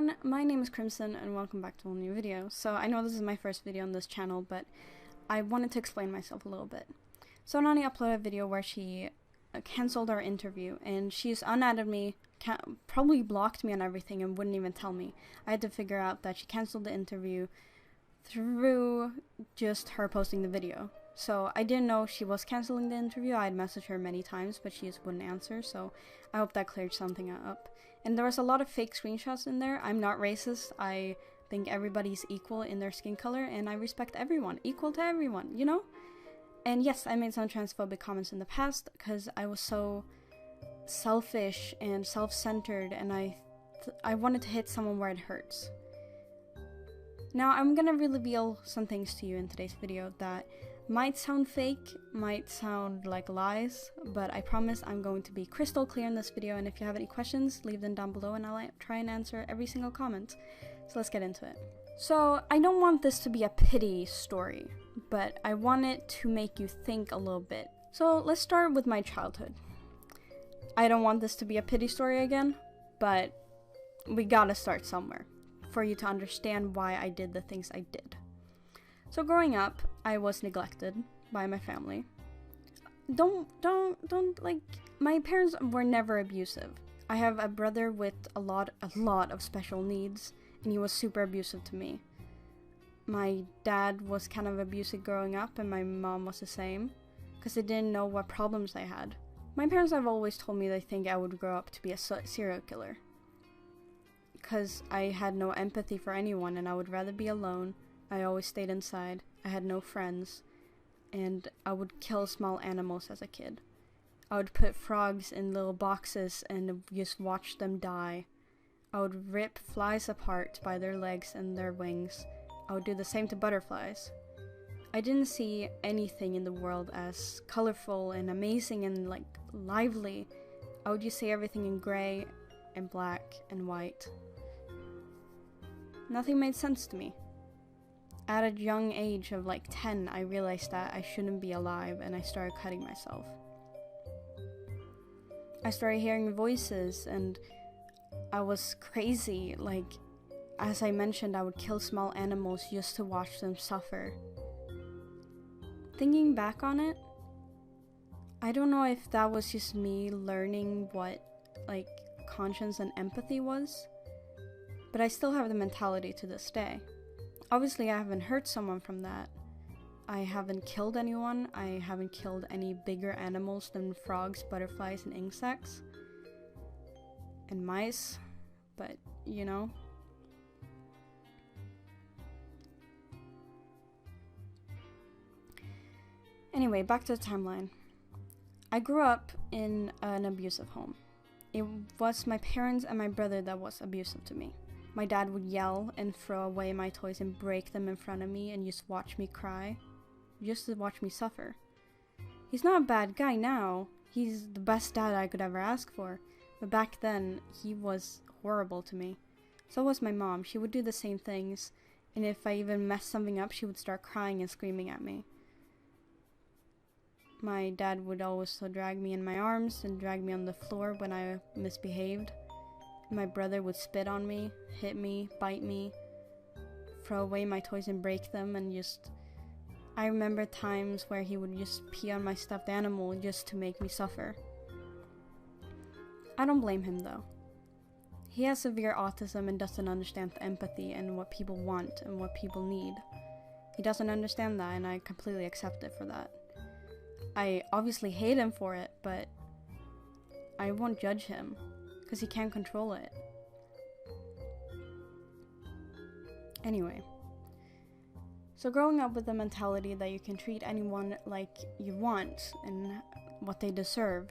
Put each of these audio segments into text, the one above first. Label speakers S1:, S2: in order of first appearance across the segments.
S1: everyone, my name is Crimson and welcome back to a new video. So I know this is my first video on this channel, but I wanted to explain myself a little bit. So Nani uploaded a video where she cancelled our interview and she's unadded me, probably blocked me and everything and wouldn't even tell me. I had to figure out that she cancelled the interview through just her posting the video. So I didn't know she was cancelling the interview. I had messaged her many times, but she just wouldn't answer, so I hope that cleared something up. And there was a lot of fake screenshots in there. I'm not racist. I think everybody's equal in their skin color, and I respect everyone. Equal to everyone, you know? And yes, I made some transphobic comments in the past, because I was so selfish and self-centered, and I wanted to hit someone where it hurts. Now, I'm gonna reveal some things to you in today's video that might sound fake, might sound like lies, but I promise I'm going to be crystal clear in this video, and if you have any questions, leave them down below and I'll try and answer every single comment. So let's get into it. So, I don't want this to be a pity story, but I want it to make you think a little bit. So, let's start with my childhood. I don't want this to be a pity story again, but we gotta start somewhere for you to understand why I did the things I did. So growing up, I was neglected by my family. Like, my parents were never abusive. I have a brother with a lot of special needs, and he was super abusive to me. My dad was kind of abusive growing up, and my mom was the same, because they didn't know what problems I had. My parents have always told me they think I would grow up to be a serial killer, because I had no empathy for anyone, and I would rather be alone. I always stayed inside, I had no friends, and I would kill small animals as a kid. I would put frogs in little boxes and just watch them die. I would rip flies apart by their legs and their wings. I would do the same to butterflies. I didn't see anything in the world as colorful and amazing and like lively. I would just see everything in gray and black and white. Nothing made sense to me. At a young age of like 10, I realized that I shouldn't be alive, and I started cutting myself. I started hearing voices and I was crazy. Like, as I mentioned, I would kill small animals just to watch them suffer. Thinking back on it, I don't know if that was just me learning what like conscience and empathy was, but I still have the mentality to this day. Obviously, I haven't hurt someone from that. I haven't killed anyone. I haven't killed any bigger animals than frogs, butterflies, and insects. And mice. But, you know. Anyway, back to the timeline. I grew up in an abusive home. It was my parents and my brother that was abusive to me. My dad would yell and throw away my toys and break them in front of me and just watch me cry. Just to watch me suffer. He's not a bad guy now. He's the best dad I could ever ask for. But back then, he was horrible to me. So was my mom. She would do the same things. And if I even messed something up, she would start crying and screaming at me. My dad would also drag me in my arms and drag me on the floor when I misbehaved. My brother would spit on me, hit me, bite me, throw away my toys and break them, and just... I remember times where he would just pee on my stuffed animal just to make me suffer. I don't blame him though. He has severe autism and doesn't understand the empathy and what people want and what people need. He doesn't understand that, and I completely accept it for that. I obviously hate him for it, but I won't judge him, because he can't control it. Anyway. So growing up with the mentality that you can treat anyone like you want and what they deserve.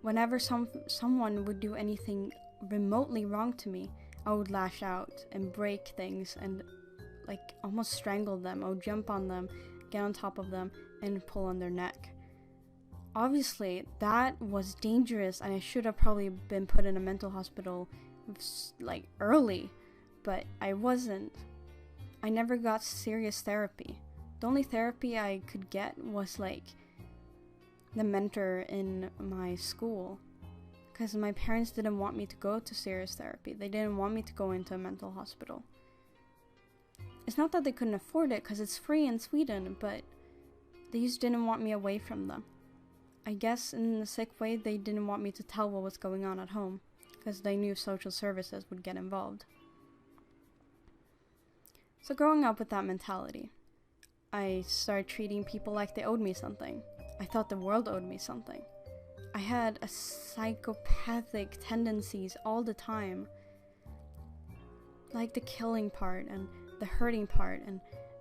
S1: Whenever someone would do anything remotely wrong to me, I would lash out and break things and like almost strangle them. I would jump on them, get on top of them, and pull on their neck. Obviously, that was dangerous, and I should have probably been put in a mental hospital like early, but I wasn't. I never got serious therapy. The only therapy I could get was like the mentor in my school, because my parents didn't want me to go to serious therapy. They didn't want me to go into a mental hospital. It's not that they couldn't afford it, because it's free in Sweden, but they just didn't want me away from them. I guess in a sick way, they didn't want me to tell what was going on at home, because they knew social services would get involved. So growing up with that mentality, I started treating people like they owed me something. I thought the world owed me something. I had a psychopathic tendencies all the time. Like the killing part and the hurting part and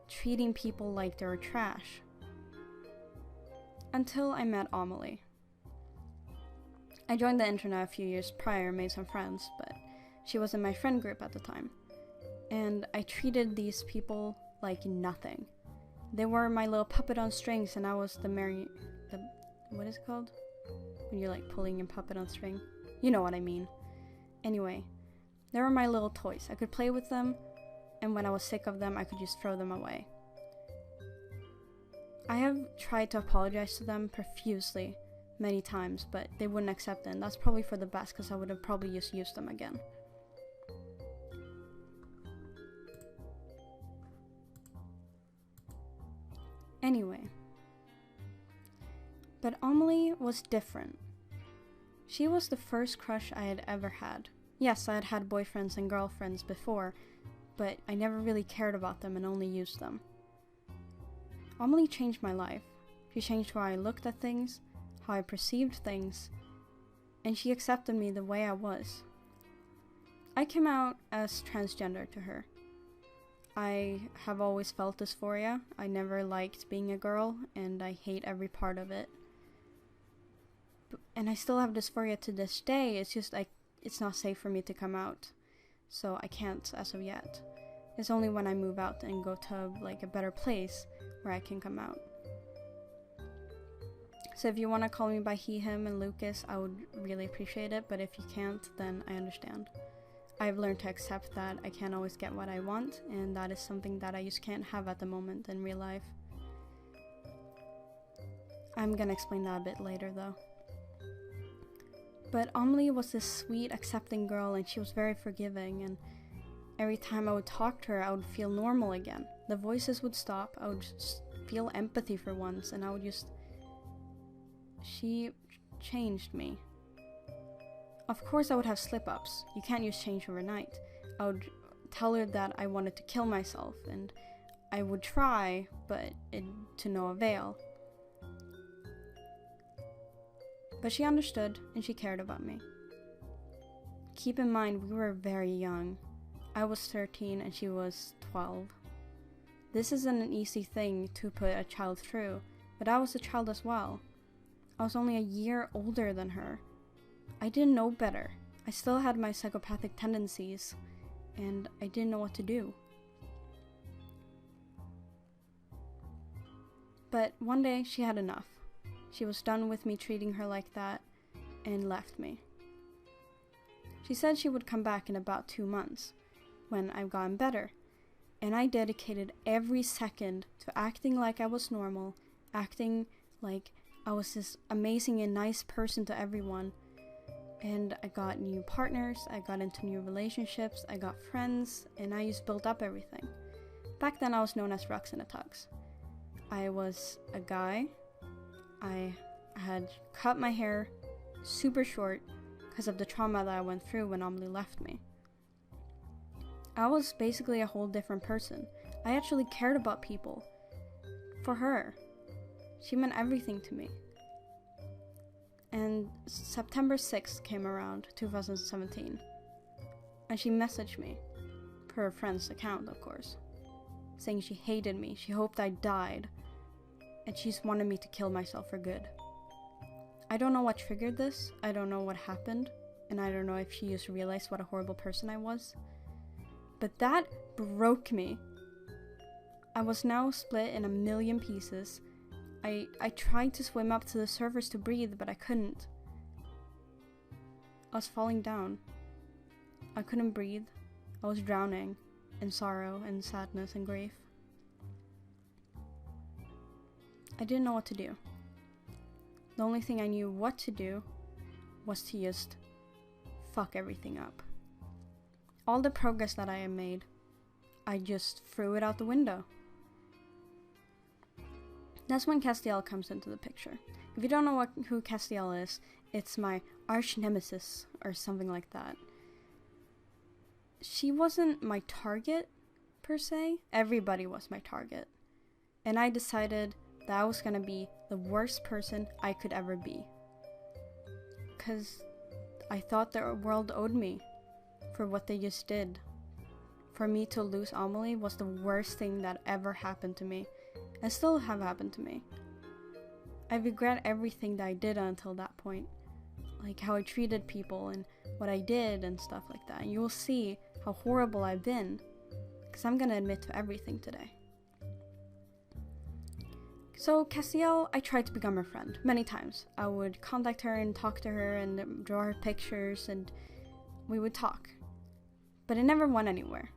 S1: treating people like they were trash. Until I met Amelie. I joined the internet a few years prior, made some friends, but she was in my friend group at the time. And I treated these people like nothing. They were my little puppet on strings, and I was what is it called? When you're like pulling a puppet on string. You know what I mean. Anyway, they were my little toys. I could play with them, and when I was sick of them, I could just throw them away. I have tried to apologize to them profusely many times, but they wouldn't accept it, and that's probably for the best, because I would have probably just used them again. Anyway. But Amelie was different. She was the first crush I had ever had. Yes, I had had boyfriends and girlfriends before, but I never really cared about them and only used them. Amelie changed my life. She changed how I looked at things, how I perceived things, and she accepted me the way I was. I came out as transgender to her. I have always felt dysphoria. I never liked being a girl, and I hate every part of it. And I still have dysphoria to this day. It's just it's not safe for me to come out, so I can't as of yet. It's only when I move out and go to like a better place where I can come out. So if you want to call me by he, him, and Lucas, I would really appreciate it, but if you can't, then I understand. I've learned to accept that I can't always get what I want, and that is something that I just can't have at the moment in real life. I'm gonna explain that a bit later though. But Amelie was this sweet, accepting girl, and she was very forgiving, and every time I would talk to her, I would feel normal again. The voices would stop, I would just feel empathy for once, and I would just... She changed me. Of course I would have slip-ups. You can't just change overnight. I would tell her that I wanted to kill myself, and I would try, but to no avail. But she understood, and she cared about me. Keep in mind, we were very young. I was 13 and she was 12. This isn't an easy thing to put a child through, but I was a child as well. I was only a year older than her. I didn't know better. I still had my psychopathic tendencies, and I didn't know what to do. But one day she had enough. She was done with me treating her like that, and left me. She said she would come back in about 2 months, when I've gotten better, and I dedicated every second to acting like I was normal, acting like I was this amazing and nice person to everyone, and I got new partners, I got into new relationships, I got friends, and I just built up everything. Back then I was known as Rux in a Tux. I was a guy. I had cut my hair super short because of the trauma that I went through when Amelie left me. I was basically a whole different person. I actually cared about people. For her. She meant everything to me. And September 6th came around, 2017. And she messaged me, per her friend's account of course, saying she hated me, she hoped I died, and she just wanted me to kill myself for good. I don't know what triggered this, I don't know what happened, and I don't know if she just realized what a horrible person I was. But that broke me. I was now split in a million pieces. I tried to swim up to the surface to breathe, but I couldn't. I was falling down. I couldn't breathe. I was drowning in sorrow and sadness and grief. I didn't know what to do. The only thing I knew what to do was to just fuck everything up. All the progress that I had made, I just threw it out the window. That's when Castiel comes into the picture. If you don't know who Castiel is, it's my arch nemesis or something like that. She wasn't my target, per se. Everybody was my target. And I decided that I was gonna be the worst person I could ever be. Because I thought the world owed me for what they just did. For me to lose Amelie was the worst thing that ever happened to me. And still have happened to me. I regret everything that I did until that point. Like how I treated people and what I did and stuff like that. And you will see how horrible I've been. Because I'm gonna admit to everything today. So Castiel, I tried to become her friend many times. I would contact her and talk to her and draw her pictures and we would talk. But it never went anywhere.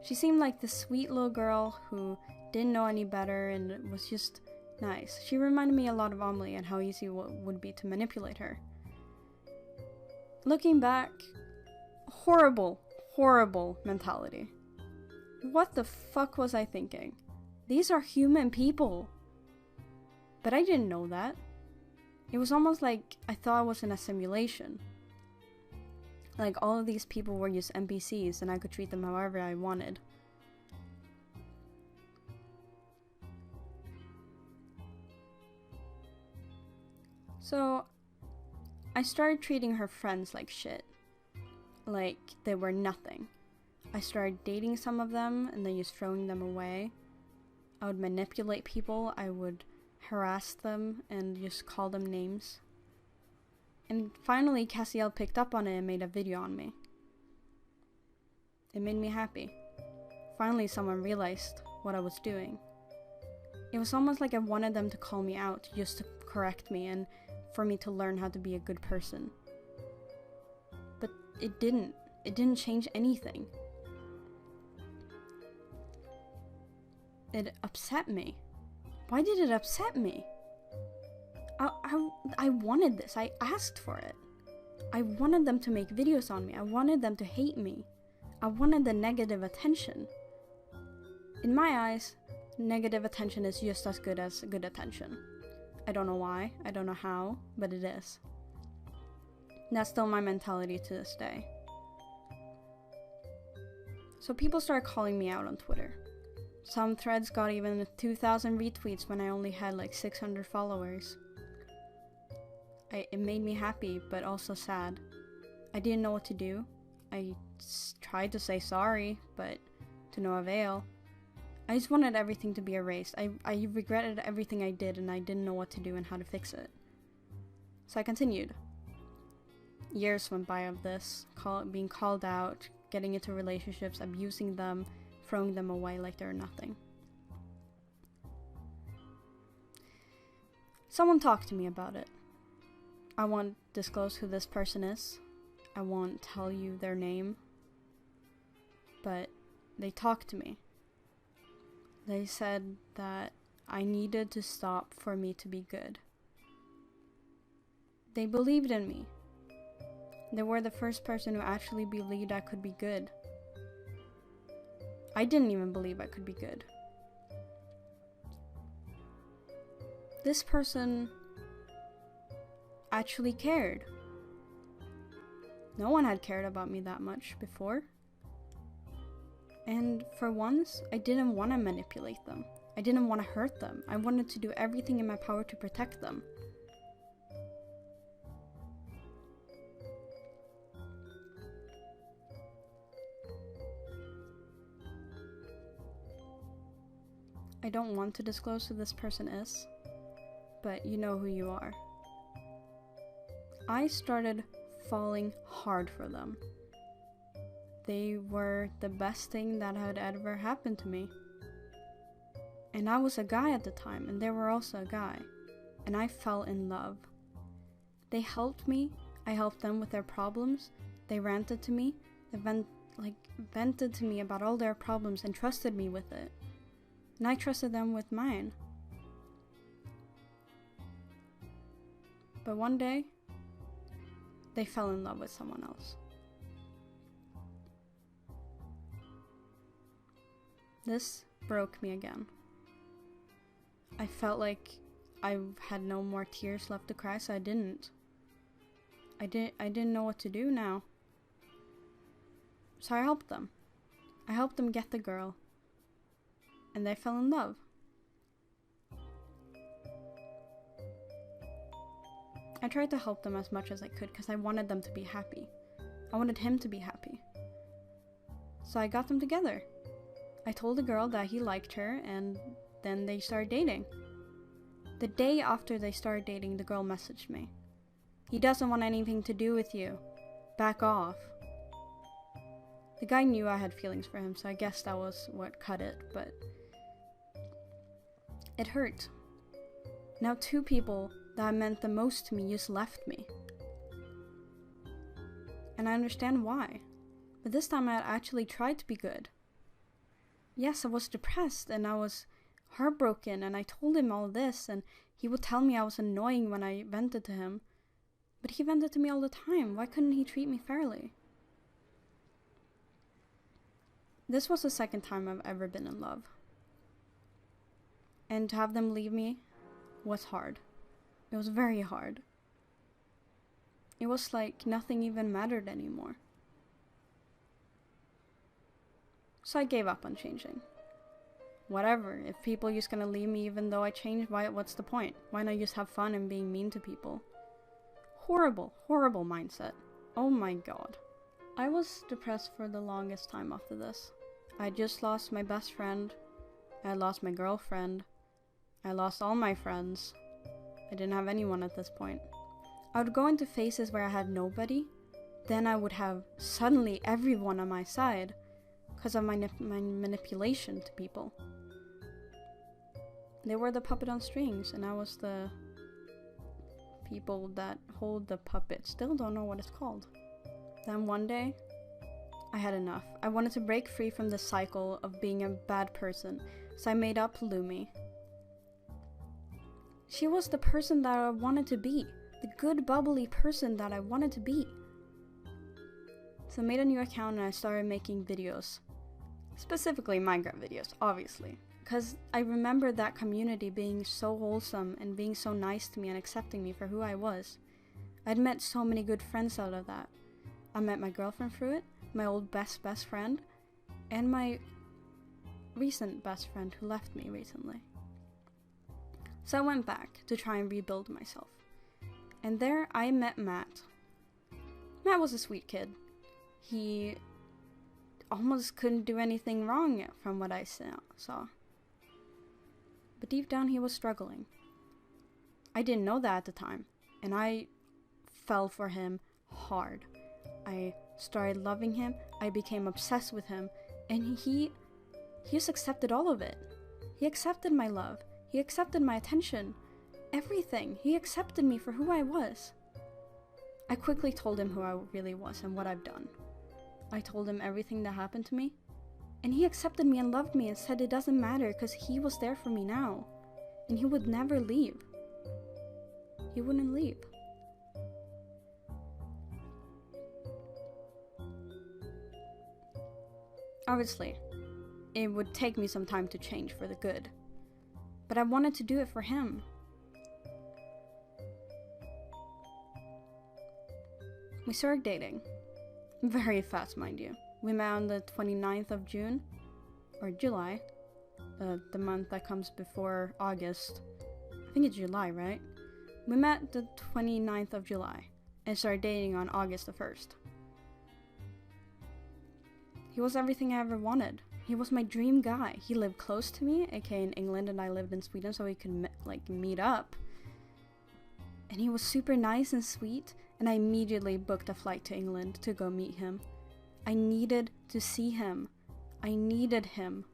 S1: She seemed like this sweet little girl who didn't know any better and was just nice. She reminded me a lot of Amelie and how easy it would be to manipulate her. Looking back, horrible mentality. What the fuck was I thinking? These are human people. But I didn't know that. It was almost like I thought I was in a simulation. Like all of these people were just NPCs and I could treat them however I wanted. So, I started treating her friends like shit. Like they were nothing. I started dating some of them and then just throwing them away. I would manipulate people, I would harass them and just call them names. And finally Castiel picked up on it and made a video on me. It made me happy. Finally someone realized what I was doing. It was almost like I wanted them to call me out just to correct me and for me to learn how to be a good person. But it didn't. It didn't change anything. It upset me. Why did it upset me? I wanted this. I asked for it. I wanted them to make videos on me. I wanted them to hate me. I wanted the negative attention. In my eyes, negative attention is just as good as good attention. I don't know why, I don't know how, but it is. That's still my mentality to this day. So people started calling me out on Twitter. Some threads got even 2,000 retweets when I only had like 600 followers. It made me happy, but also sad. I didn't know what to do. I tried to say sorry, but to no avail. I just wanted everything to be erased. I regretted everything I did and I didn't know what to do and how to fix it. So I continued. Years went by of this, being called out, getting into relationships, abusing them, throwing them away like they're nothing. Someone talked to me about it. I won't disclose who this person is. I won't tell you their name. But they talked to me. They said that I needed to stop for me to be good. They believed in me. They were the first person who actually believed I could be good. I didn't even believe I could be good. This person actually cared. No one had cared about me that much before. And for once, I didn't want to manipulate them. I didn't want to hurt them. I wanted to do everything in my power to protect them. I don't want to disclose who this person is, but you know who you are. I started falling hard for them. They were the best thing that had ever happened to me. And I was a guy at the time, and they were also a guy. And I fell in love. They helped me. I helped them with their problems. They ranted to me. They vented to me about all their problems and trusted me with it. And I trusted them with mine. But one day, they fell in love with someone else. This broke me again. I felt like I had no more tears left to cry, so I didn't. I didn't know what to do now. So I helped them. I helped them get the girl. And they fell in love. I tried to help them as much as I could because I wanted them to be happy. I wanted him to be happy. So I got them together. I told the girl that he liked her, and then they started dating. The day after they started dating, the girl messaged me. "He doesn't want anything to do with you. Back off." The guy knew I had feelings for him, so I guess that was what cut it, but it hurt. Now 2 people that meant the most to me just left me. And I understand why. But this time I had actually tried to be good. Yes, I was depressed and I was heartbroken, and I told him all this, and he would tell me I was annoying when I vented to him. But he vented to me all the time. Why couldn't he treat me fairly? This was the second time I've ever been in love. And to have them leave me was hard. It was very hard. It was like nothing even mattered anymore. So I gave up on changing. Whatever, if people are just gonna leave me even though I changed, what's the point? Why not just have fun and being mean to people? Horrible, horrible mindset. Oh my god. I was depressed for the longest time after this. I just lost my best friend. I lost my girlfriend. I lost all my friends. I didn't have anyone at this point. I would go into phases where I had nobody. Then I would have suddenly everyone on my side because of my manipulation to people. They were the puppet on strings, and I was the people that hold the puppet. Still don't know what it's called. Then one day, I had enough. I wanted to break free from the cycle of being a bad person, so I made up Lumi. She was the person that I wanted to be, the good, bubbly person that I wanted to be. So I made a new account and I started making videos. Specifically Minecraft videos, obviously. Because I remember that community being so wholesome and being so nice to me and accepting me for who I was. I'd met so many good friends out of that. I met my girlfriend through it, my old best friend, and my recent best friend who left me recently. So I went back to try and rebuild myself. And there I met Matt. Matt was a sweet kid. He almost couldn't do anything wrong from what I saw. But deep down he was struggling. I didn't know that at the time, and I fell for him hard. I started loving him, I became obsessed with him, and he just accepted all of it. He accepted my love, he accepted my attention, everything. He accepted me for who I was. I quickly told him who I really was and what I've done. I told him everything that happened to me, and he accepted me and loved me and said it doesn't matter because he was there for me now, and he would never leave. He wouldn't leave. Obviously, it would take me some time to change for the good, but I wanted to do it for him. We started dating. Very fast, mind you. We met on the 29th of June, or July, the month that comes before August. I think it's July, right? We met the 29th of July, and started dating on August the 1st. He was everything I ever wanted. He was my dream guy. He lived close to me, aka in England, and I lived in Sweden, so we could meet up. And he was super nice and sweet, and I immediately booked a flight to England to go meet him. I needed to see him. I needed him.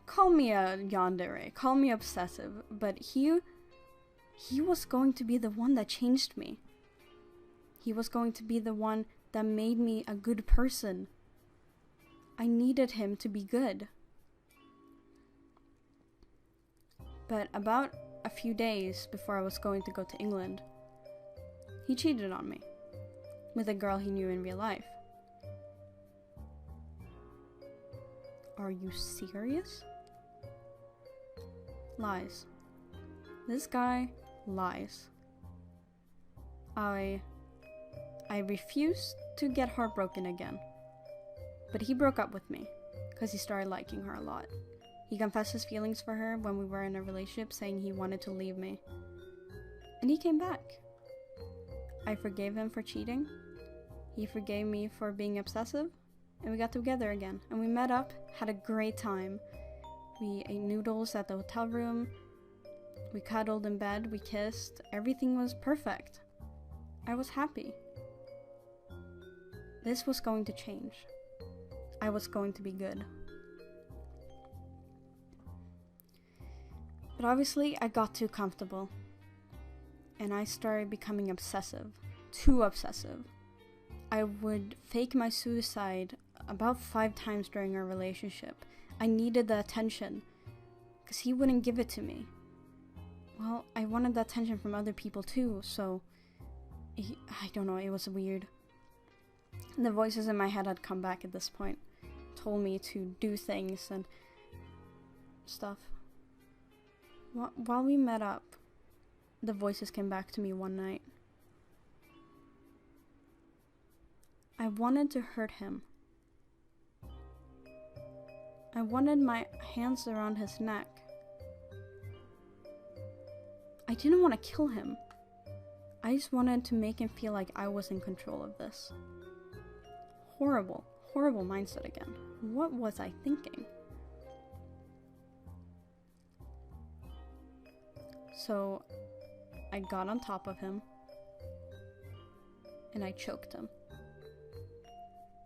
S1: Call me a yandere, call me obsessive, but he was going to be the one that changed me. He was going to be the one that made me a good person. I needed him to be good. But about a few days before I was going to go to England, He cheated on me with a girl he knew in real life. Are you serious? Lies. This guy lies. I refused to get heartbroken again. But he broke up with me because he started liking her a lot. He confessed his feelings for her when we were in a relationship, saying he wanted to leave me. And he came back. I forgave him for cheating. He forgave me for being obsessive. And we got together again. And we met up, had a great time. We ate noodles at the hotel room. We cuddled in bed. We kissed. Everything was perfect. I was happy. This was going to change. I was going to be good. But obviously, I got too comfortable. And I started becoming obsessive. Too obsessive. I would fake my suicide about 5 times during our relationship. I needed the attention. Because he wouldn't give it to me. Well, I wanted the attention from other people too, so... I don't know, it was weird. The voices in my head had come back at this point. Told me to do things and stuff. While we met up, the voices came back to me one night. I wanted to hurt him. I wanted my hands around his neck. I didn't want to kill him. I just wanted to make him feel like I was in control of this. Horrible, horrible mindset again. What was I thinking? So, I got on top of him, and I choked him.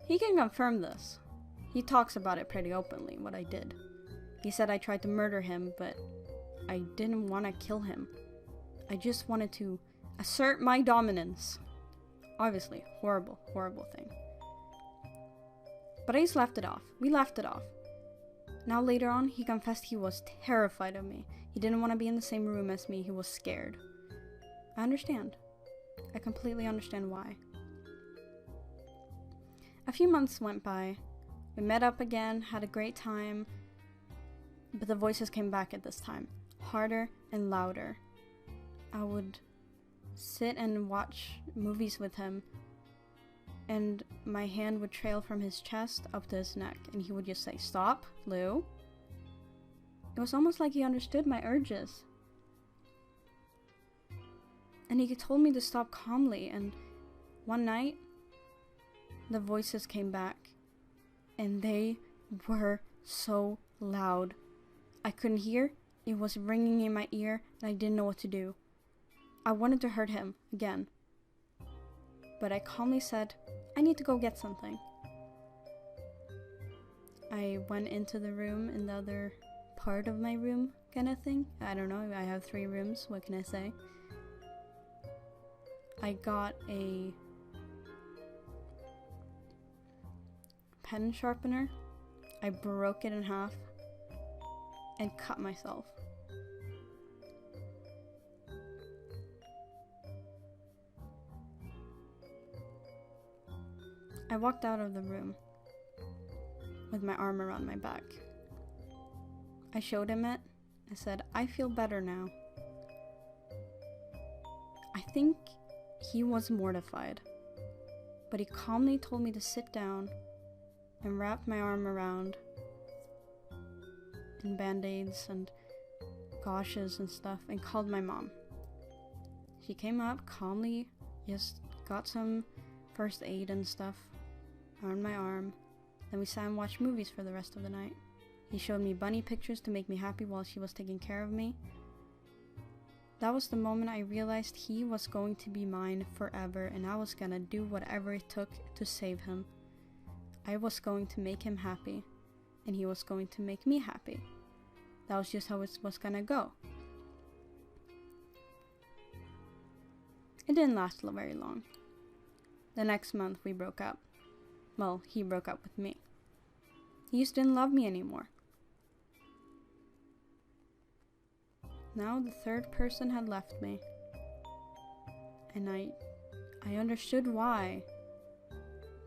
S1: He can confirm this. He talks about it pretty openly, what I did. He said I tried to murder him, but I didn't want to kill him. I just wanted to assert my dominance. Obviously, horrible, horrible thing. But I just laughed it off. We laughed it off. Now later on, he confessed he was terrified of me. He didn't want to be in the same room as me. He was scared. I understand. I completely understand why. A few months went by. We met up again, had a great time. But the voices came back at this time. Harder and louder. I would sit and watch movies with him. And my hand would trail from his chest up to his neck. And he would just say, "Stop, Lou." It was almost like he understood my urges. And he told me to stop calmly. And one night, the voices came back. And they were so loud. I couldn't hear. It was ringing in my ear. And I didn't know what to do. I wanted to hurt him again. But I calmly said, "I need to go get something." I went into the room in the other part of my room kind of thing. I don't know, I have 3 rooms, what can I say? I got a pen sharpener. I broke it in half and cut myself. I walked out of the room with my arm around my back. I showed him it. I said, "I feel better now." I think he was mortified, but he calmly told me to sit down and wrap my arm around in band-aids and gauches and stuff and called my mom. She came up calmly, just got some first aid and stuff on my arm. Then we sat and watched movies for the rest of the night. He showed me bunny pictures to make me happy while she was taking care of me. That was the moment I realized he was going to be mine forever, and I was gonna do whatever it took to save him. I was going to make him happy, and he was going to make me happy. That was just how it was gonna go. It didn't last very long. The next month we broke up. Well, he broke up with me. He just didn't love me anymore. Now the third person had left me. And I I understood why,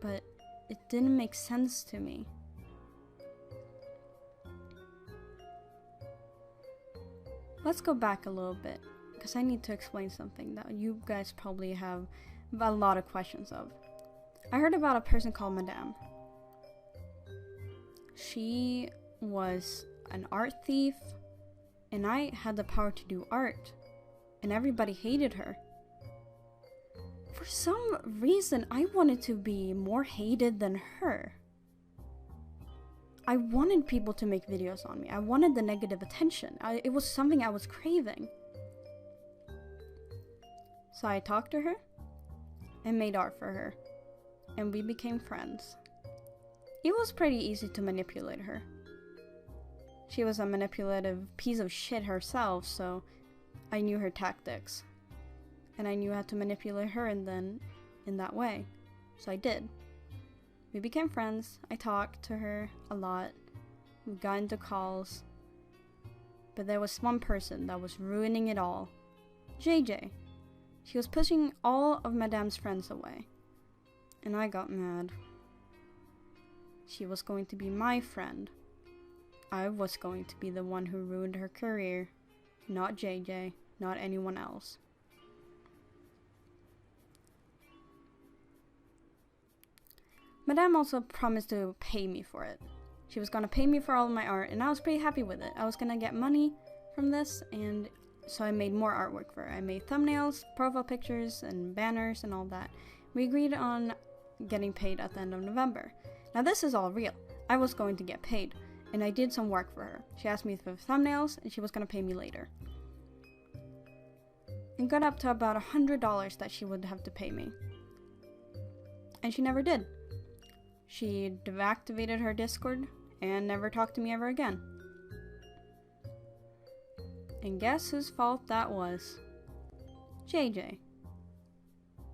S1: but it didn't make sense to me. Let's go back a little bit, because I need to explain something that you guys probably have a lot of questions of. I heard about a person called Madame. She was an art thief, and I had the power to do art, and everybody hated her. For some reason, I wanted to be more hated than her. I wanted people to make videos on me. I wanted the negative attention. It was something I was craving. So I talked to her and made art for her, and we became friends. It was pretty easy to manipulate her. She was a manipulative piece of shit herself, so I knew her tactics. And I knew how to manipulate her in that way. So I did. We became friends. I talked to her a lot. We got into calls. But there was one person that was ruining it all. JJ. She was pushing all of Madame's friends away. And I got mad. She was going to be my friend. I was going to be the one who ruined her career. Not JJ. Not anyone else. Madame also promised to pay me for it. She was gonna pay me for all of my art, and I was pretty happy with it. I was gonna get money from this, and so I made more artwork for her. I made thumbnails, profile pictures, and banners, and all that. We agreed on getting paid at the end of November. Now this is all real. I was going to get paid, and I did some work for her. She asked me for thumbnails, and she was gonna pay me later. It got up to about $100 that she would have to pay me. And she never did. She deactivated her Discord and never talked to me ever again. And guess whose fault that was? JJ.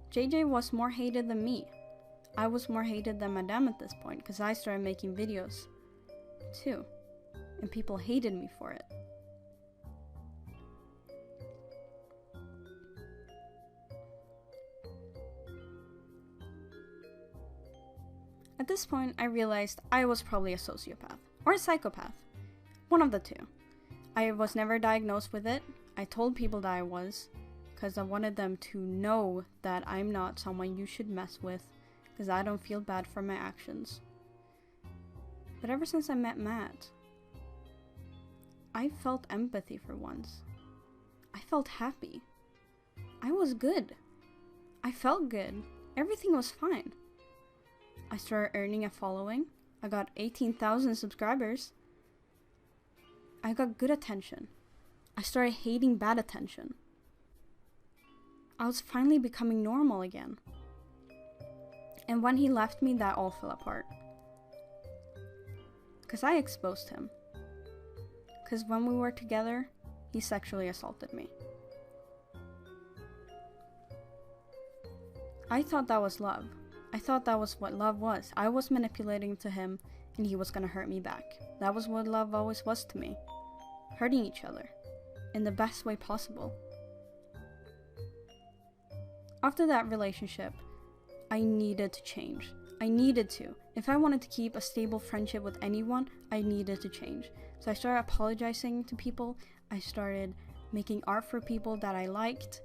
S1: JJ was more hated than me. I was more hated than Madame at this point because I started making videos too. And people hated me for it. At this point, I realized I was probably a sociopath or a psychopath. One of the two. I was never diagnosed with it. I told people that I was because I wanted them to know that I'm not someone you should mess with because I don't feel bad for my actions. But ever since I met Matt, I felt empathy for once. I felt happy. I was good. I felt good. Everything was fine. I started earning a following. I got 18,000 subscribers. I got good attention. I started hating bad attention. I was finally becoming normal again. And when he left me, that all fell apart. Because I exposed him. Because when we were together, he sexually assaulted me. I thought that was love. I thought that was what love was. I was manipulating to him, and he was gonna hurt me back. That was what love always was to me. Hurting each other. In the best way possible. After that relationship, I needed to change. I needed to. If I wanted to keep a stable friendship with anyone, I needed to change. So I started apologizing to people. I started making art for people that I liked.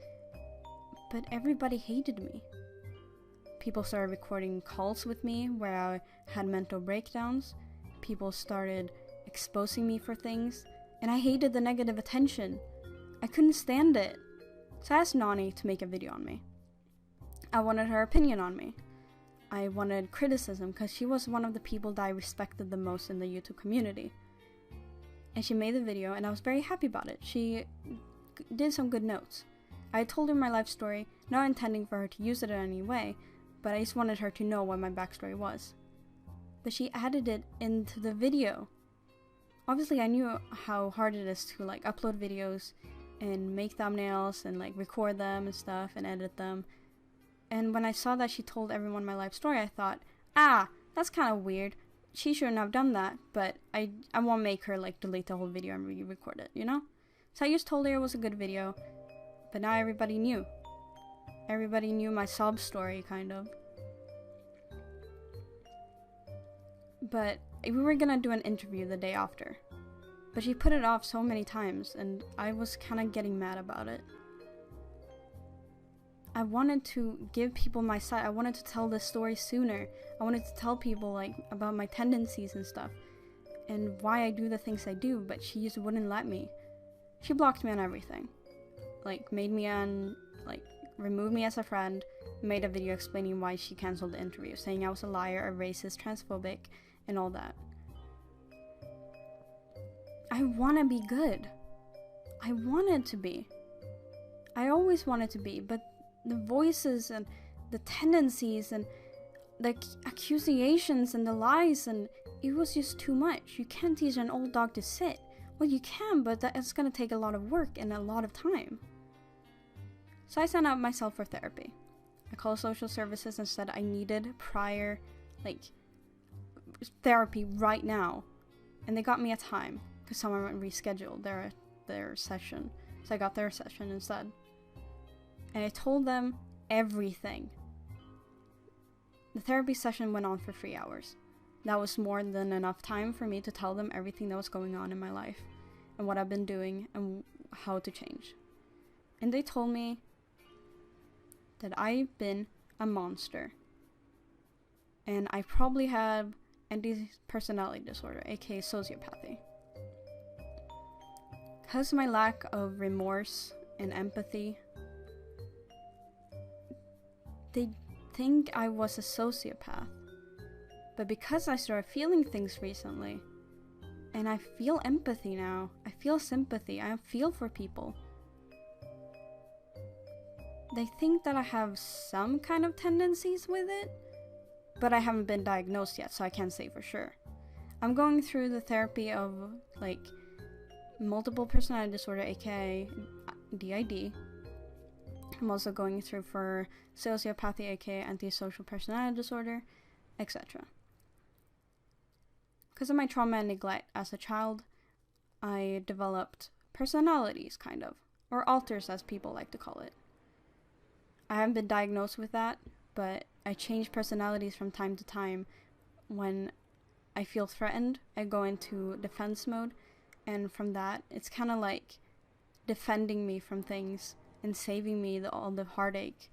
S1: But everybody hated me. People started recording calls with me where I had mental breakdowns. People started exposing me for things. And I hated the negative attention. I couldn't stand it. So I asked Nani to make a video on me. I wanted her opinion on me. I wanted criticism because she was one of the people that I respected the most in the YouTube community. And she made the video and I was very happy about it. She did some good notes. I told her my life story, not intending for her to use it in any way, but I just wanted her to know what my backstory was. But she added it into the video. Obviously I knew how hard it is to upload videos and make thumbnails and record them and stuff and edit them. And when I saw that she told everyone my life story, I thought, that's kind of weird. She shouldn't have done that, but I won't make her delete the whole video and re-record it, you know? So I just told her it was a good video, but now everybody knew. Everybody knew my sob story, kind of. But we were gonna do an interview the day after. But she put it off so many times, and I was kind of getting mad about it. I wanted to give people my side. I wanted to tell this story sooner. I wanted to tell people, like, about my tendencies and stuff, and why I do the things I do, but she just wouldn't let me. She blocked me on everything. Like, removed me as a friend, made a video explaining why she cancelled the interview, saying I was a liar, a racist, transphobic, and all that. I want to be good. I wanted to be. I always wanted to be, but the voices and the tendencies and the accusations and the lies, and it was just too much. You can't teach an old dog to sit. Well, you can, but it's gonna take a lot of work and a lot of time. So I signed up myself for therapy. I called social services and said I needed prior, therapy right now. And they got me a time, because someone rescheduled their session. So I got their session instead. And I told them everything. The therapy session went on for 3 hours. That was more than enough time for me to tell them everything that was going on in my life, and what I've been doing, and how to change. And they told me that I've been a monster. And I probably have anti-personality disorder, aka sociopathy. Because of my lack of remorse and empathy, they think I was a sociopath. But because I started feeling things recently, and I feel empathy now, I feel sympathy, I feel for people, they think that I have some kind of tendencies with it, but I haven't been diagnosed yet, so I can't say for sure. I'm going through the therapy of, multiple personality disorder, aka DID. I'm also going through for sociopathy, aka antisocial personality disorder, etc. Because of my trauma and neglect as a child, I developed personalities, kind of, or alters as people like to call it. I haven't been diagnosed with that, but I change personalities from time to time. When I feel threatened, I go into defense mode, and from that, it's kind of like defending me from things and saving me all the heartache.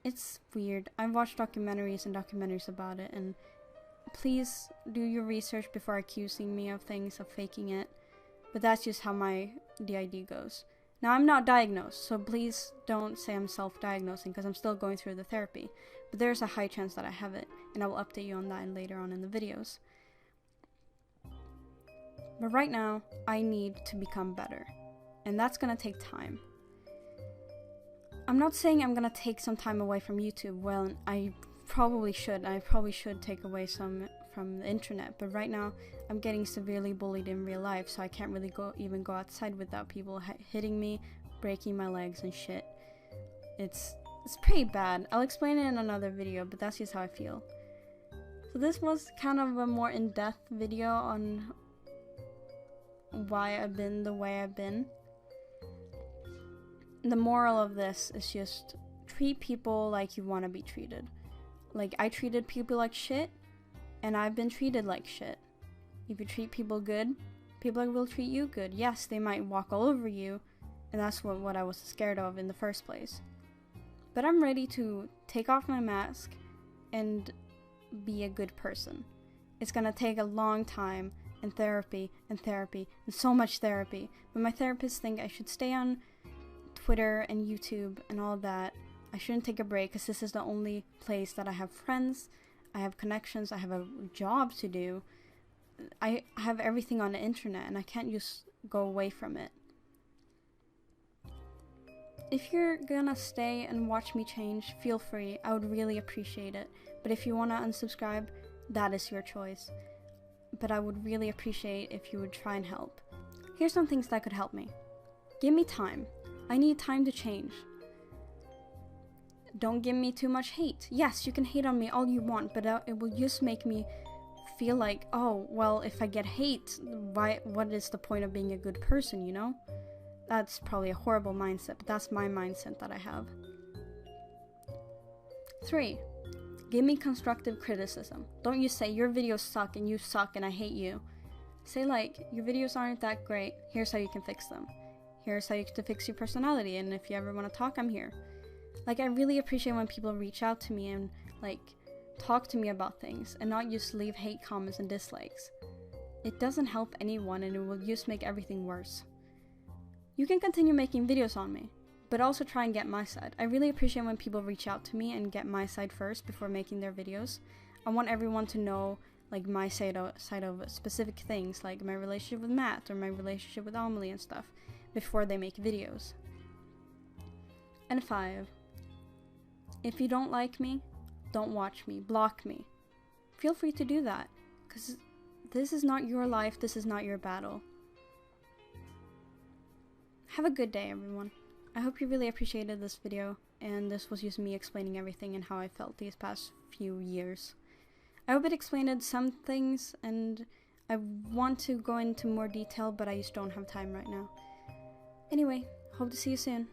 S1: It's weird. I've watched documentaries and documentaries about it, and please do your research before accusing me of things, of faking it. But that's just how my DID goes. Now, I'm not diagnosed, so please don't say I'm self-diagnosing, because I'm still going through the therapy. But there's a high chance that I have it, and I will update you on that later on in the videos. But right now, I need to become better, and that's gonna take time. I'm not saying I'm gonna take some time away from YouTube. Well, I probably should. I probably should take away some from the internet, but right now I'm getting severely bullied in real life, so I can't really even go outside without people hitting me, breaking my legs and shit. It's pretty bad. I'll explain it in another video, but that's just how I feel. So this was kind of a more in-depth video on why I've been the way I've been. The moral of this is just treat people like you want to be treated. Like, I treated people like shit, and I've been treated like shit. If you treat people good, people will treat you good. Yes, they might walk all over you, and that's what I was scared of in the first place. But I'm ready to take off my mask and be a good person. It's gonna take a long time, and therapy, and so much therapy. But my therapists think I should stay on Twitter and YouTube and all that. I shouldn't take a break, because this is the only place that I have friends, I have connections, I have a job to do. I have everything on the internet, and I can't just go away from it. If you're gonna stay and watch me change, feel free. I would really appreciate it. But if you wanna unsubscribe, that is your choice. But I would really appreciate if you would try and help. Here's some things that could help me. Give me time. I need time to change. Don't give me too much hate. Yes, you can hate on me all you want, but it will just make me feel like, oh, well, if I get hate, what is the point of being a good person, you know? That's probably a horrible mindset, but that's my mindset that I have. 3. Give me constructive criticism. Don't you say your videos suck and you suck and I hate you. Say like, your videos aren't that great, here's how you can fix them. Here's how you can fix your personality, and if you ever want to talk, I'm here. Like, I really appreciate when people reach out to me and like talk to me about things and not just leave hate comments and dislikes. It doesn't help anyone and it will just make everything worse. You can continue making videos on me, but also try and get my side. I really appreciate when people reach out to me and get my side first before making their videos. I want everyone to know like my side of specific things, like my relationship with Matt or my relationship with Amelie and stuff, before they make videos. And 5. If you don't like me, don't watch me, block me. Feel free to do that, because this is not your life, this is not your battle. Have a good day, everyone. I hope you really appreciated this video, and this was just me explaining everything and how I felt these past few years. I hope it explained some things, and I want to go into more detail, but I just don't have time right now. Anyway, hope to see you soon.